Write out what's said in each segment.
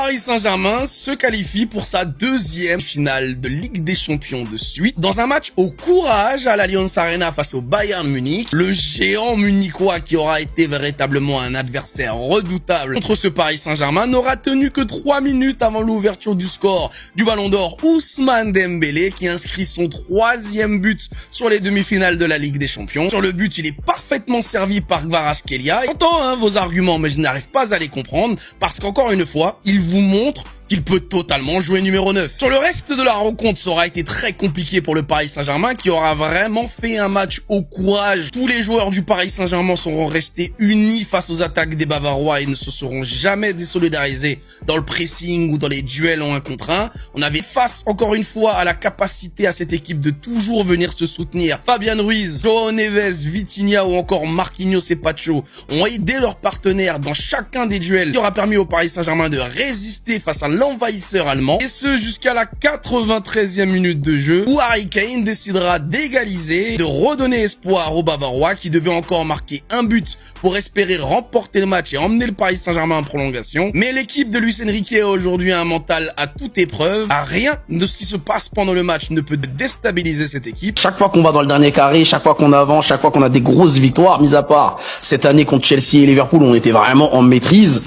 Paris Saint-Germain se qualifie pour sa deuxième finale de Ligue des Champions de suite dans un match au courage à l'Allianz Arena face au Bayern Munich. Le géant munichois qui aura été véritablement un adversaire redoutable contre ce Paris Saint-Germain n'aura tenu que 3 minutes avant l'ouverture du score du Ballon d'Or Ousmane Dembélé qui inscrit son 3e but sur les demi-finales de la Ligue des Champions. Sur le but, il est parfaitement servi par Kvaratskhelia. J'entends vos arguments, mais je n'arrive pas à les comprendre parce qu'encore une fois, il vous montre qu'il peut totalement jouer numéro 9. Sur le reste de la rencontre, ça aura été très compliqué pour le Paris Saint-Germain qui aura vraiment fait un match au courage. Tous les joueurs du Paris Saint-Germain seront restés unis face aux attaques des Bavarois et ne se seront jamais désolidarisés dans le pressing ou dans les duels en 1 contre 1. On avait face encore une fois à la capacité à cette équipe de toujours venir se soutenir. Fabian Ruiz, João Neves, Vitinha ou encore Marquinhos et Pacho ont aidé leurs partenaires dans chacun des duels, qui aura permis au Paris Saint-Germain de résister face à l'envahisseur allemand, et ce jusqu'à la 93e minute de jeu où Harry Kane décidera d'égaliser, de redonner espoir aux Bavarois qui devaient encore marquer un but pour espérer remporter le match et emmener le Paris Saint-Germain en prolongation. Mais l'équipe de Luis Enrique a aujourd'hui un mental à toute épreuve. Rien de ce qui se passe pendant le match ne peut déstabiliser cette équipe. Chaque fois qu'on va dans le dernier carré, chaque fois qu'on avance, chaque fois qu'on a des grosses victoires, mis à part cette année contre Chelsea et Liverpool, on était vraiment en maîtrise.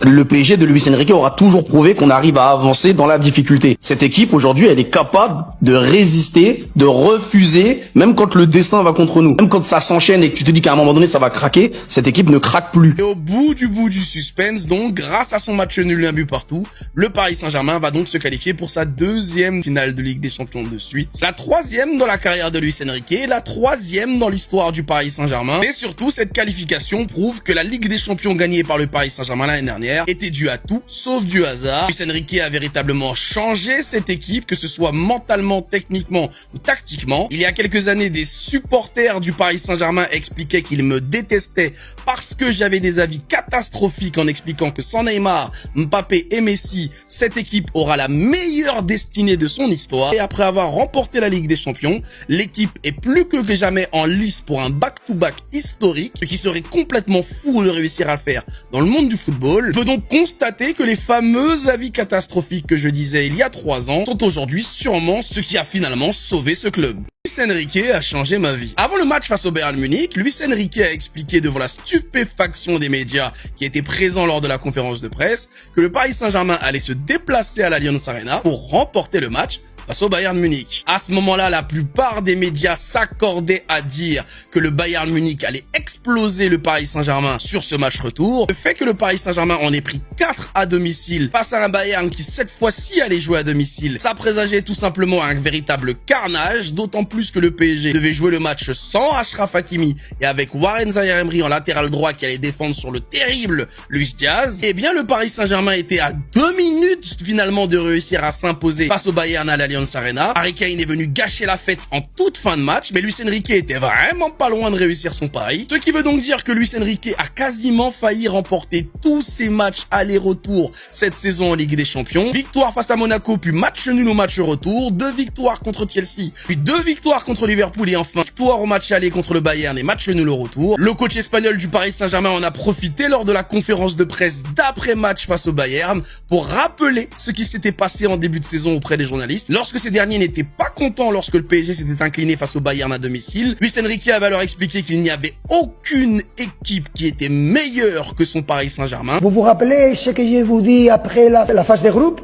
Le PSG de Luis Enrique aura toujours prouvé qu'on arrive à avancer dans la difficulté. Cette équipe, aujourd'hui, elle est capable de résister, de refuser, même quand le destin va contre nous. Même quand ça s'enchaîne et que tu te dis qu'à un moment donné, ça va craquer, cette équipe ne craque plus. Et au bout du suspense, donc, grâce à son match nul, un but partout, le Paris Saint-Germain va donc se qualifier pour sa 2e finale de Ligue des Champions de suite. La 3e dans la carrière de Luis Enrique, la 3e dans l'histoire du Paris Saint-Germain. Mais surtout, cette qualification prouve que la Ligue des Champions gagnée par le Paris Saint-Germain l'année dernière était dû à tout, sauf du hasard. Luis Enrique a véritablement changé cette équipe, que ce soit mentalement, techniquement ou tactiquement. Il y a quelques années, des supporters du Paris Saint-Germain expliquaient qu'ils me détestaient parce que j'avais des avis catastrophiques en expliquant que sans Neymar, Mbappé et Messi, cette équipe aura la meilleure destinée de son histoire. Et après avoir remporté la Ligue des Champions, l'équipe est plus que jamais en lice pour un back-to-back historique, ce qui serait complètement fou de réussir à le faire dans le monde du football. On peut donc constater que les fameux avis catastrophiques que je disais il y a 3 ans sont aujourd'hui sûrement ce qui a finalement sauvé ce club. Luis Enrique a changé ma vie. Avant le match face au Bayern Munich, Luis Enrique a expliqué devant la stupéfaction des médias qui étaient présents lors de la conférence de presse que le Paris Saint-Germain allait se déplacer à l'Allianz Arena pour remporter le match face au Bayern Munich. À ce moment-là, la plupart des médias s'accordaient à dire que le Bayern Munich allait exploser le Paris Saint-Germain sur ce match retour. Le fait que le Paris Saint-Germain en ait pris 4 à domicile face à un Bayern qui cette fois-ci allait jouer à domicile, ça présageait tout simplement un véritable carnage, d'autant plus que le PSG devait jouer le match sans Achraf Hakimi et avec Warren Zaïre-Emery en latéral droit qui allait défendre sur le terrible Luis Diaz. Eh bien, le Paris Saint-Germain était à 2 minutes finalement de réussir à s'imposer face au Bayern à l'Allianz Arena. Harry Kane est venu gâcher la fête en toute fin de match, mais Luis Enrique était vraiment pas loin de réussir son pari. Ce qui veut donc dire que Luis Enrique a quasiment failli remporter tous ses matchs aller-retour cette saison en Ligue des Champions. Victoire face à Monaco, puis match nul au match retour, 2 victoires contre Chelsea, puis 2 victoires contre Liverpool et enfin victoire au match aller contre le Bayern et match nul au retour. Le coach espagnol du Paris Saint-Germain en a profité lors de la conférence de presse d'après-match face au Bayern pour rappeler ce qui s'était passé en début de saison auprès des journalistes. Lorsque ces derniers n'étaient pas contents lorsque le PSG s'était incliné face au Bayern à domicile, Luis Enrique avait alors expliqué qu'il n'y avait aucune équipe qui était meilleure que son Paris Saint-Germain. Vous vous rappelez ce que je vous dis après la phase de groupe?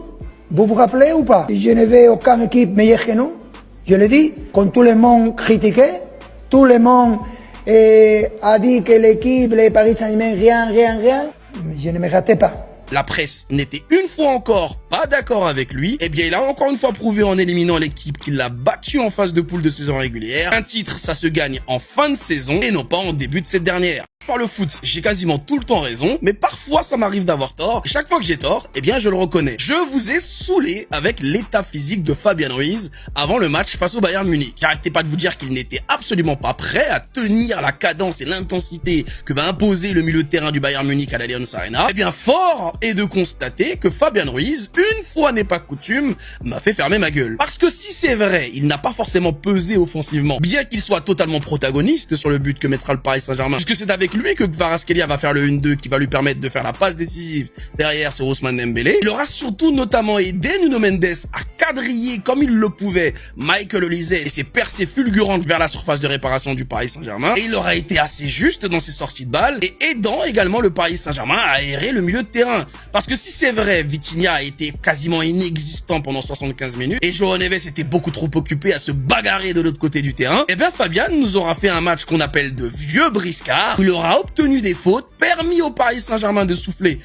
Vous vous rappelez ou pas? Je ne veux aucune équipe meilleure que nous. Je l'ai dit, quand tout le monde critiquait, tout le monde a dit que l'équipe, le Paris Saint-Germain, rien. Je ne me ratais pas. La presse n'était une fois encore pas d'accord avec lui, eh bien il a encore une fois prouvé en éliminant l'équipe qu'il l'a battu en phase de poule de saison régulière. Un titre, ça se gagne en fin de saison et non pas en début de cette dernière. Par le foot, j'ai quasiment tout le temps raison, mais parfois ça m'arrive d'avoir tort. Et chaque fois que j'ai tort, eh bien je le reconnais. Je vous ai saoulé avec l'état physique de Fabian Ruiz avant le match face au Bayern Munich. J'arrêtais pas de vous dire qu'il n'était absolument pas prêt à tenir la cadence et l'intensité que va imposer le milieu de terrain du Bayern Munich à l'Allianz Arena. Eh bien fort est de constater que Fabian Ruiz, une fois n'est pas coutume, m'a fait fermer ma gueule. Parce que si c'est vrai, il n'a pas forcément pesé offensivement, bien qu'il soit totalement protagoniste sur le but que mettra le Paris Saint-Germain, puisque c'est avec lui que Kvaratskhelia va faire le 1-2 qui va lui permettre de faire la passe décisive derrière sur Ousmane Dembélé. Il aura surtout notamment aidé Nuno Mendes à quadriller comme il le pouvait Michael Olise et ses percées fulgurantes vers la surface de réparation du Paris Saint-Germain. Et il aura été assez juste dans ses sorties de balles et aidant également le Paris Saint-Germain à aérer le milieu de terrain. Parce que si c'est vrai, Vitinha a été quasiment inexistant pendant 75 minutes et João Neves était beaucoup trop occupé à se bagarrer de l'autre côté du terrain, eh bien Fabian nous aura fait un match qu'on appelle de vieux briscard. Il aura obtenu des fautes, permis au Paris Saint-Germain de souffler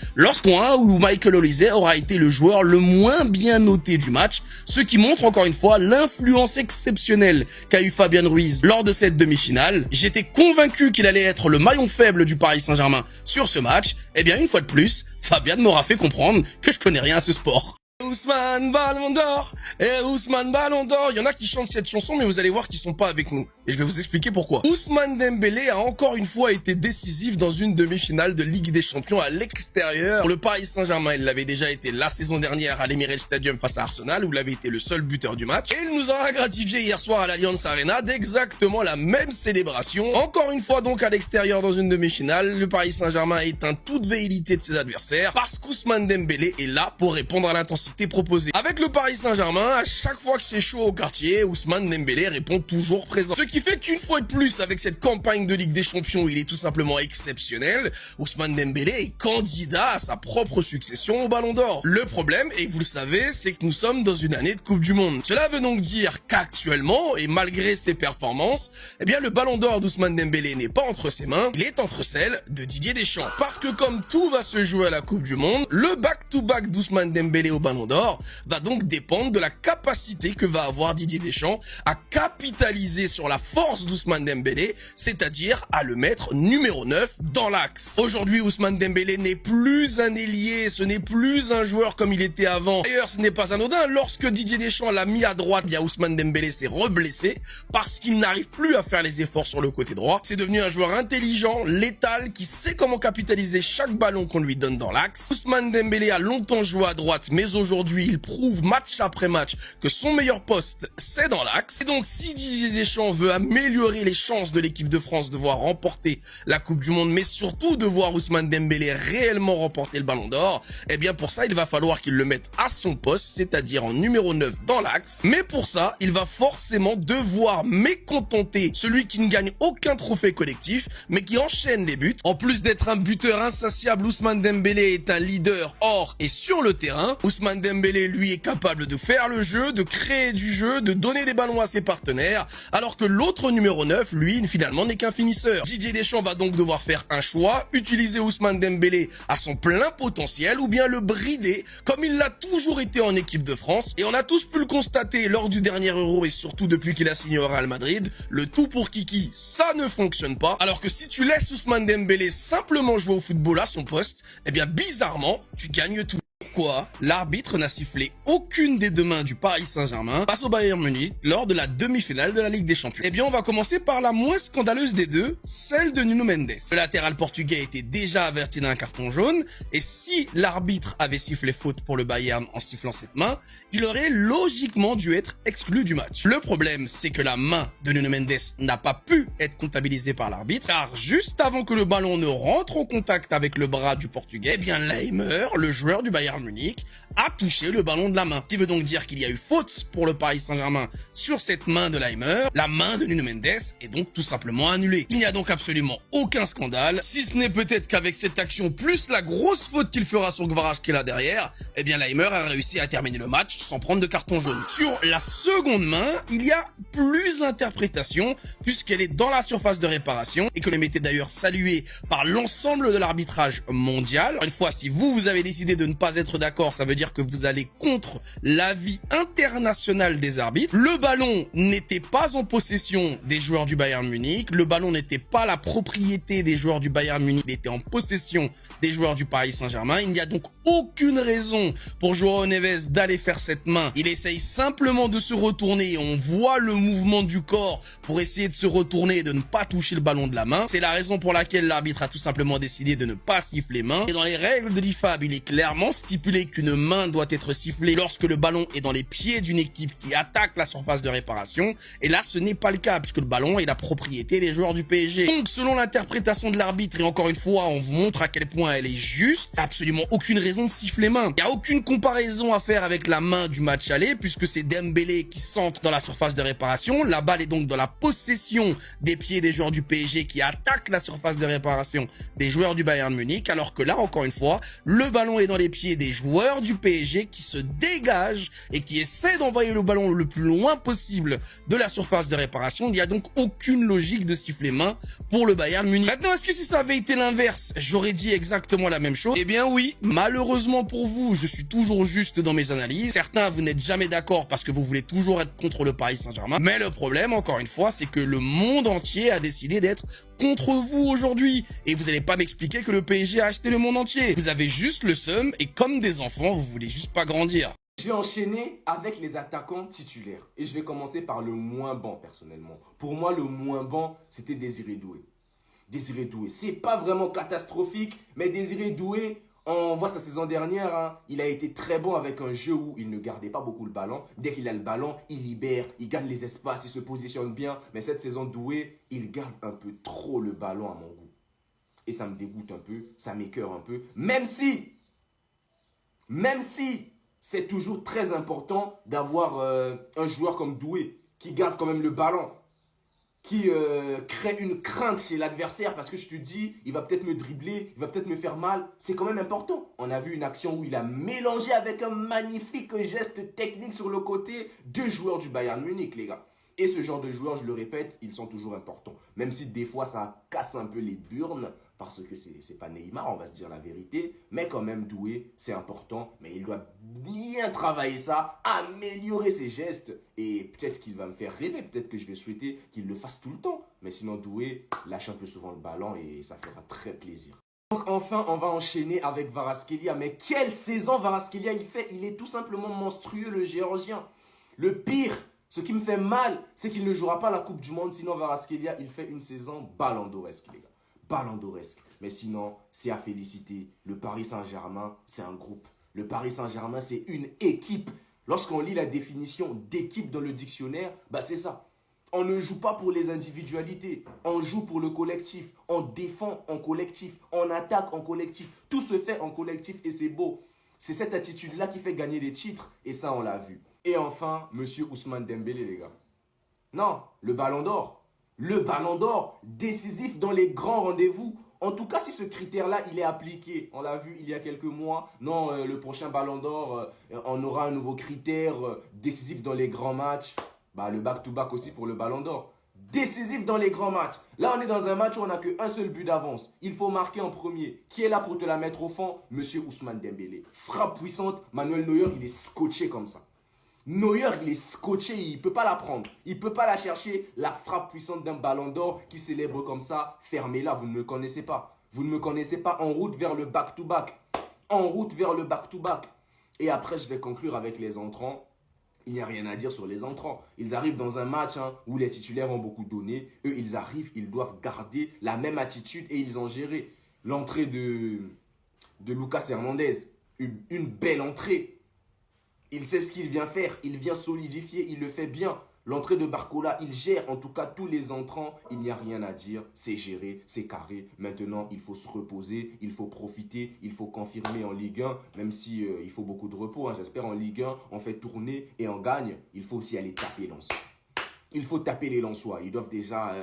où Michael Olise aura été le joueur le moins bien noté du match, ce qui montre encore une fois l'influence exceptionnelle qu'a eu Fabian Ruiz lors de cette demi-finale. J'étais convaincu qu'il allait être le maillon faible du Paris Saint-Germain sur ce match. Eh bien, une fois de plus, Fabian m'aura fait comprendre que je connais rien à ce sport. Ousmane Ballon d'Or, et Ousmane Ballon d'Or. Il y en a qui chantent cette chanson, mais vous allez voir qu'ils sont pas avec nous. Et je vais vous expliquer pourquoi. Ousmane Dembélé a encore une fois été décisif dans une demi-finale de Ligue des Champions à l'extérieur. Pour le Paris Saint-Germain, il l'avait déjà été la saison dernière à l'Emirates Stadium face à Arsenal, où il avait été le seul buteur du match. Et il nous aura gratifié hier soir à l'Allianz Arena d'exactement la même célébration. Encore une fois donc à l'extérieur dans une demi-finale, le Paris Saint-Germain a éteint toute velléité de ses adversaires parce qu'Ousmane Dembélé est là pour répondre à l'intensité proposé. Avec le Paris Saint-Germain, à chaque fois que c'est chaud au quartier, Ousmane Dembélé répond toujours présent. Ce qui fait qu'une fois de plus, avec cette campagne de Ligue des Champions, il est tout simplement exceptionnel. Ousmane Dembélé est candidat à sa propre succession au Ballon d'Or. Le problème, et vous le savez, c'est que nous sommes dans une année de Coupe du Monde. Cela veut donc dire qu'actuellement, et malgré ses performances, eh bien le Ballon d'Or d'Ousmane Dembélé n'est pas entre ses mains, il est entre celles de Didier Deschamps. Parce que comme tout va se jouer à la Coupe du Monde, le back-to-back d'Ousmane Dembélé au Ballon d'Or va donc dépendre de la capacité que va avoir Didier Deschamps à capitaliser sur la force d'Ousmane Dembélé, c'est-à-dire à le mettre numéro 9 dans l'axe. Aujourd'hui, Ousmane Dembélé n'est plus un ailier, ce n'est plus un joueur comme il était avant. D'ailleurs, ce n'est pas anodin, lorsque Didier Deschamps l'a mis à droite, bien Ousmane Dembélé s'est reblessé parce qu'il n'arrive plus à faire les efforts sur le côté droit. C'est devenu un joueur intelligent, létal, qui sait comment capitaliser chaque ballon qu'on lui donne dans l'axe. Ousmane Dembélé a longtemps joué à droite, mais aujourd'hui, il prouve match après match que son meilleur poste, c'est dans l'axe. Et donc, si Didier Deschamps veut améliorer les chances de l'équipe de France de voir remporter la Coupe du Monde, mais surtout de voir Ousmane Dembélé réellement remporter le Ballon d'Or, eh bien, pour ça, il va falloir qu'il le mette à son poste, c'est-à-dire en numéro 9 dans l'axe. Mais pour ça, il va forcément devoir mécontenter celui qui ne gagne aucun trophée collectif, mais qui enchaîne les buts. En plus d'être un buteur insatiable, Ousmane Dembélé est un leader hors et sur le terrain. Ousmane Dembélé, lui, est capable de faire le jeu, de créer du jeu, de donner des ballons à ses partenaires, alors que l'autre numéro 9, lui, finalement, n'est qu'un finisseur. Didier Deschamps va donc devoir faire un choix, utiliser Ousmane Dembélé à son plein potentiel, ou bien le brider, comme il l'a toujours été en équipe de France. Et on a tous pu le constater lors du dernier Euro, et surtout depuis qu'il a signé au Real Madrid, le tout pour Kiki, ça ne fonctionne pas. Alors que si tu laisses Ousmane Dembélé simplement jouer au football à son poste, eh bien, bizarrement, tu gagnes tout. Pourquoi l'arbitre n'a sifflé aucune des deux mains du Paris Saint-Germain face au Bayern Munich lors de la demi-finale de la Ligue des Champions? Eh bien, on va commencer par la moins scandaleuse des deux, celle de Nuno Mendes. Le latéral portugais était déjà averti d'un carton jaune, et si l'arbitre avait sifflé faute pour le Bayern en sifflant cette main, il aurait logiquement dû être exclu du match. Le problème, c'est que la main de Nuno Mendes n'a pas pu être comptabilisée par l'arbitre, car juste avant que le ballon ne rentre en contact avec le bras du portugais, eh bien Laimer, le joueur du Bayern Munich, a touché le ballon de la main. Ce qui veut donc dire qu'il y a eu faute pour le Paris Saint-Germain sur cette main de Laimer. La main de Nuno Mendes est donc tout simplement annulée. Il n'y a donc absolument aucun scandale, si ce n'est peut-être qu'avec cette action plus la grosse faute qu'il fera sur Kvaratskhelia derrière, eh bien Laimer a réussi à terminer le match sans prendre de carton jaune. Sur la seconde main, il y a plus d'interprétation puisqu'elle est dans la surface de réparation et que le était d'ailleurs salué par l'ensemble de l'arbitrage mondial. Une fois, si vous avez décidé de ne pas être d'accord, ça veut dire que vous allez contre l'avis international des arbitres. Le ballon n'était pas en possession des joueurs du Bayern Munich, le ballon n'était pas la propriété des joueurs du Bayern Munich, il était en possession des joueurs du Paris Saint-Germain. Il n'y a donc aucune raison pour João Neves d'aller faire cette main. Il essaye simplement de se retourner et on voit le mouvement du corps pour essayer de se retourner et de ne pas toucher le ballon de la main. C'est la raison pour laquelle l'arbitre a tout simplement décidé de ne pas siffler main. Et dans les règles de l'IFAB, il est clairement stipulé stipulé qu'une main doit être sifflée lorsque le ballon est dans les pieds d'une équipe qui attaque la surface de réparation. Et là, ce n'est pas le cas puisque le ballon est la propriété des joueurs du PSG. Donc, selon l'interprétation de l'arbitre, et encore une fois, on vous montre à quel point elle est juste, absolument aucune raison de siffler main. Il n'y a aucune comparaison à faire avec la main du match aller puisque c'est Dembélé qui centre dans la surface de réparation. La balle est donc dans la possession des pieds des joueurs du PSG qui attaquent la surface de réparation des joueurs du Bayern Munich, alors que là, encore une fois, le ballon est dans les pieds des joueurs du PSG qui se dégagent et qui essaient d'envoyer le ballon le plus loin possible de la surface de réparation. Il n'y a donc aucune logique de siffler main pour le Bayern Munich. Maintenant, est-ce que si ça avait été l'inverse, j'aurais dit exactement la même chose? Eh bien oui, malheureusement pour vous, je suis toujours juste dans mes analyses. Certains, vous n'êtes jamais d'accord parce que vous voulez toujours être contre le Paris Saint-Germain. Mais le problème, encore une fois, c'est que le monde entier a décidé d'être contre vous aujourd'hui. Et vous n'allez pas m'expliquer que le PSG a acheté le monde entier. Vous avez juste le seum et comme des enfants, vous voulez juste pas grandir. Je vais enchaîner avec les attaquants titulaires. Et je vais commencer par le moins bon, personnellement. Pour moi, le moins bon, c'était Désiré Doué. Désiré Doué, c'est pas vraiment catastrophique, mais Désiré Doué, on voit sa saison dernière, hein, il a été très bon avec un jeu où il ne gardait pas beaucoup le ballon. Dès qu'il a le ballon, il libère, il gagne les espaces, il se positionne bien. Mais cette saison, Doué, il garde un peu trop le ballon à mon goût. Et ça me dégoûte un peu, ça m'écœure un peu. Même si c'est toujours très important d'avoir un joueur comme Doué qui garde quand même le ballon, qui crée une crainte chez l'adversaire parce que je te dis, il va peut-être me dribbler, il va peut-être me faire mal. C'est quand même important. On a vu une action où il a mélangé avec un magnifique geste technique sur le côté deux joueurs du Bayern Munich, les gars. Et ce genre de joueurs, je le répète, ils sont toujours importants. Même si des fois, ça casse un peu les burnes, parce que c'est pas Neymar, on va se dire la vérité. Mais quand même, Doué, c'est important. Mais il doit bien travailler ça, améliorer ses gestes. Et peut-être qu'il va me faire rêver, peut-être que je vais souhaiter qu'il le fasse tout le temps. Mais sinon, Doué lâche un peu souvent le ballon et ça fera très plaisir. Donc enfin, on va enchaîner avec Kvaratskhelia. Mais quelle saison Kvaratskhelia il fait? Il est tout simplement monstrueux, le Géorgien. Le pire, ce qui me fait mal, c'est qu'il ne jouera pas la Coupe du Monde. Sinon, Kvaratskhelia, il fait une saison ballon d'oresque, les gars. Ballon d'oresque. Mais sinon, c'est à féliciter. Le Paris Saint-Germain, c'est un groupe. Le Paris Saint-Germain, c'est une équipe. Lorsqu'on lit la définition d'équipe dans le dictionnaire, bah c'est ça. On ne joue pas pour les individualités. On joue pour le collectif. On défend en collectif. On attaque en collectif. Tout se fait en collectif et c'est beau. C'est cette attitude-là qui fait gagner des titres. Et ça, on l'a vu. Et enfin, monsieur Ousmane Dembélé, les gars. Non, le Ballon d'Or. Le Ballon d'Or, décisif dans les grands rendez-vous. En tout cas, si ce critère-là, il est appliqué, on l'a vu il y a quelques mois, non, le prochain Ballon d'Or, on aura un nouveau critère décisif dans les grands matchs. Bah, le back-to-back aussi pour le Ballon d'Or. Décisif dans les grands matchs. Là, on est dans un match où on n'a qu'un seul but d'avance. Il faut marquer en premier. Qui est là pour te la mettre au fond? Monsieur Ousmane Dembélé. Frappe puissante, Manuel Neuer, il est scotché comme ça. Neuer, il est scotché, il ne peut pas la prendre. Il ne peut pas la chercher, la frappe puissante d'un Ballon d'Or qui célèbre comme ça. Fermez-la, vous ne me connaissez pas. Vous ne me connaissez pas en route vers le back-to-back. En route vers le back-to-back. Et après, je vais conclure avec les entrants. Il n'y a rien à dire sur les entrants. Ils arrivent dans un match où les titulaires ont beaucoup donné. Eux, ils arrivent, ils doivent garder la même attitude et ils ont géré. L'entrée de Lucas Hernandez, une belle entrée. Il sait ce qu'il vient faire, il vient solidifier, il le fait bien. L'entrée de Barcola, il gère en tout cas tous les entrants. Il n'y a rien à dire, c'est géré, c'est carré. Maintenant, il faut se reposer, il faut profiter, il faut confirmer en Ligue 1. Même si il faut beaucoup de repos, j'espère en Ligue 1, on fait tourner et on gagne. Il faut aussi aller taper Lens. Il faut taper les Lensois. Ils doivent déjà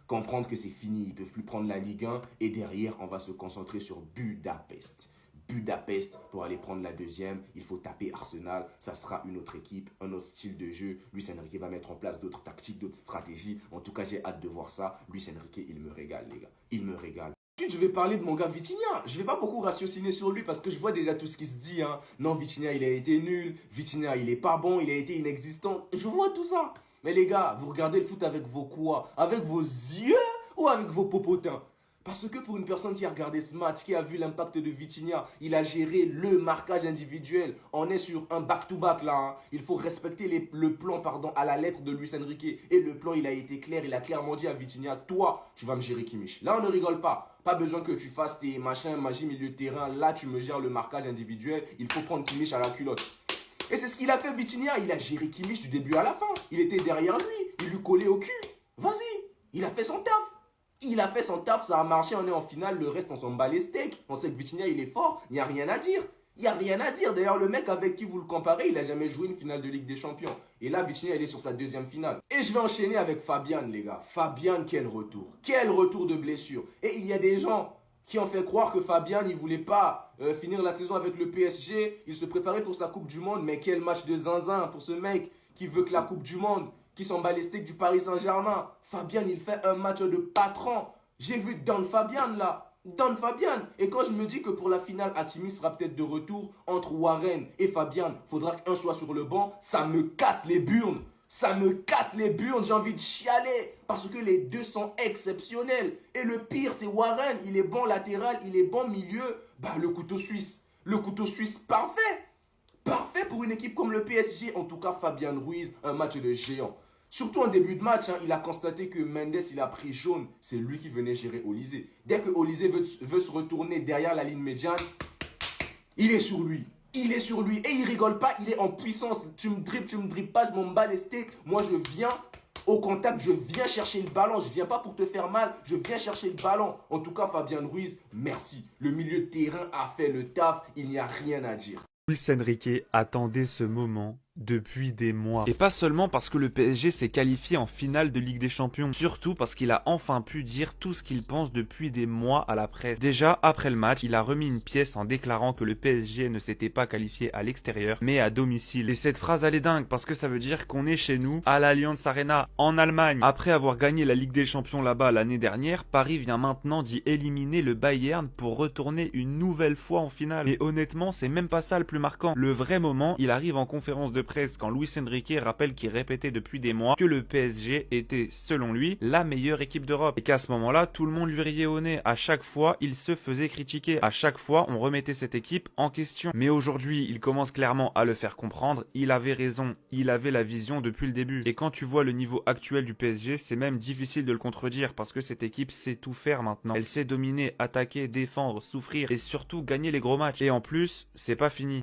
comprendre que c'est fini. Ils ne peuvent plus prendre la Ligue 1. Et derrière, on va se concentrer sur Budapest. Budapest pour aller prendre la deuxième. Il faut taper Arsenal. Ça sera une autre équipe, un autre style de jeu. Luis Enrique va mettre en place d'autres tactiques, d'autres stratégies. En tout cas, j'ai hâte de voir ça. Luis Enrique, il me régale, les gars. Il me régale. Ensuite, je vais parler de mon gars Vitinha. Je ne vais pas beaucoup ratiociner sur lui parce que je vois déjà tout ce qui se dit. Non, Vitinha, il a été nul. Vitinha, il est pas bon. Il a été inexistant. Je vois tout ça. Mais les gars, vous regardez le foot avec vos quoi? Avec vos yeux ou avec vos popotins? Parce que pour une personne qui a regardé ce match, qui a vu l'impact de Vitinha, il a géré le marquage individuel. On est sur un back-to-back là. Hein. Il faut respecter le plan à la lettre de Luis Enrique. Et le plan, il a été clair. Il a clairement dit à Vitinha, toi, tu vas me gérer Kimmich. Là, on ne rigole pas. Pas besoin que tu fasses tes machins, magie, milieu de terrain. Là, tu me gères le marquage individuel. Il faut prendre Kimmich à la culotte. Et c'est ce qu'il a fait Vitinha. Il a géré Kimmich du début à la fin. Il était derrière lui. Il lui collait au cul. Vas-y. Il a fait son taf. Il a fait son taf, ça a marché, on est en finale, le reste on s'en bat les steaks. On sait que Vitinha il est fort, il n'y a rien à dire. Il n'y a rien à dire. D'ailleurs, le mec avec qui vous le comparez, il n'a jamais joué une finale de Ligue des Champions. Et là, Vitinha, il est sur sa deuxième finale. Et je vais enchaîner avec Fabian, les gars. Fabian, quel retour. Quel retour de blessure. Et il y a des gens qui ont fait croire que Fabian, il ne voulait pas finir la saison avec le PSG. Il se préparait pour sa Coupe du Monde. Mais quel match de zinzin pour ce mec qui veut que la Coupe du Monde, qui s'en bat les steaks du Paris Saint-Germain. Fabian, il fait un match de patron. J'ai vu Don Fabian là. Don Fabian. Et quand je me dis que pour la finale, Hakimi sera peut-être de retour entre Warren et Fabian, faudra qu'un soit sur le banc, ça me casse les burnes. Ça me casse les burnes, j'ai envie de chialer. Parce que les deux sont exceptionnels. Et le pire, c'est Warren. Il est bon latéral, il est bon milieu. Bah, le couteau suisse. Le couteau suisse parfait. Parfait pour une équipe comme le PSG. En tout cas, Fabian Ruiz, un match de géant. Surtout en début de match, hein, il a constaté que Mendes, il a pris jaune. C'est lui qui venait gérer Olysée. Dès que Olysée veut se retourner derrière la ligne médiane, il est sur lui. Il est sur lui. Et il rigole pas, il est en puissance. Tu me dribbles pas, je m'en bats les steaks. Moi, je viens au contact, je viens chercher le ballon. Je viens pas pour te faire mal, je viens chercher le ballon. En tout cas, Fabian Ruiz, merci. Le milieu de terrain a fait le taf. Il n'y a rien à dire. Luis Enrique attendait ce moment depuis des mois. Et pas seulement parce que le PSG s'est qualifié en finale de Ligue des Champions, surtout parce qu'il a enfin pu dire tout ce qu'il pense depuis des mois à la presse. Déjà, après le match, il a remis une pièce en déclarant que le PSG ne s'était pas qualifié à l'extérieur, mais à domicile. Et cette phrase, elle est dingue, parce que ça veut dire qu'on est chez nous, à l'Allianz Arena, en Allemagne. Après avoir gagné la Ligue des Champions là-bas l'année dernière, Paris vient maintenant d'y éliminer le Bayern pour retourner une nouvelle fois en finale. Et honnêtement, c'est même pas ça le plus marquant. Le vrai moment, il arrive en conférence de presse quand Luis Enrique rappelle qu'il répétait depuis des mois que le PSG était, selon lui, la meilleure équipe d'Europe. Et qu'à ce moment-là, tout le monde lui riait au nez. À chaque fois, il se faisait critiquer. À chaque fois, on remettait cette équipe en question. Mais aujourd'hui, il commence clairement à le faire comprendre. Il avait raison. Il avait la vision depuis le début. Et quand tu vois le niveau actuel du PSG, c'est même difficile de le contredire parce que cette équipe sait tout faire maintenant. Elle sait dominer, attaquer, défendre, souffrir et surtout gagner les gros matchs. Et en plus, c'est pas fini.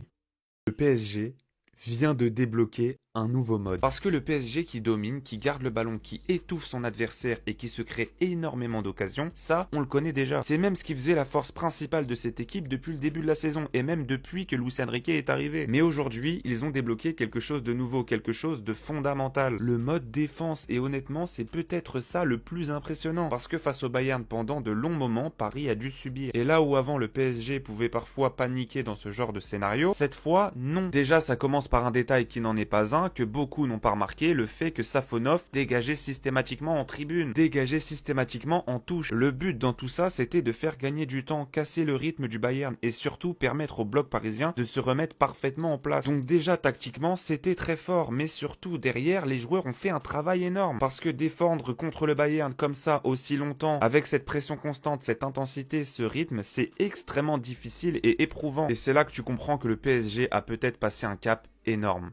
Le PSG vient de débloquer un nouveau mode. Parce que le PSG qui domine, qui garde le ballon, qui étouffe son adversaire et qui se crée énormément d'occasions, ça, on le connaît déjà. C'est même ce qui faisait la force principale de cette équipe depuis le début de la saison et même depuis que Luis Enrique est arrivé. Mais aujourd'hui, ils ont débloqué quelque chose de nouveau, quelque chose de fondamental. Le mode défense et honnêtement, c'est peut-être ça le plus impressionnant. Parce que face au Bayern, pendant de longs moments, Paris a dû subir. Et là où avant le PSG pouvait parfois paniquer dans ce genre de scénario, cette fois, non. Déjà, ça commence par un détail qui n'en est pas un, que beaucoup n'ont pas remarqué, le fait que Safonov dégageait systématiquement en tribune, dégageait systématiquement en touche. Le but dans tout ça, c'était de faire gagner du temps, casser le rythme du Bayern et surtout permettre au bloc parisien de se remettre parfaitement en place. Donc déjà tactiquement, c'était très fort, mais surtout derrière, les joueurs ont fait un travail énorme parce que défendre contre le Bayern comme ça aussi longtemps, avec cette pression constante, cette intensité, ce rythme, c'est extrêmement difficile et éprouvant. Et c'est là que tu comprends que le PSG a peut-être passé un cap énorme.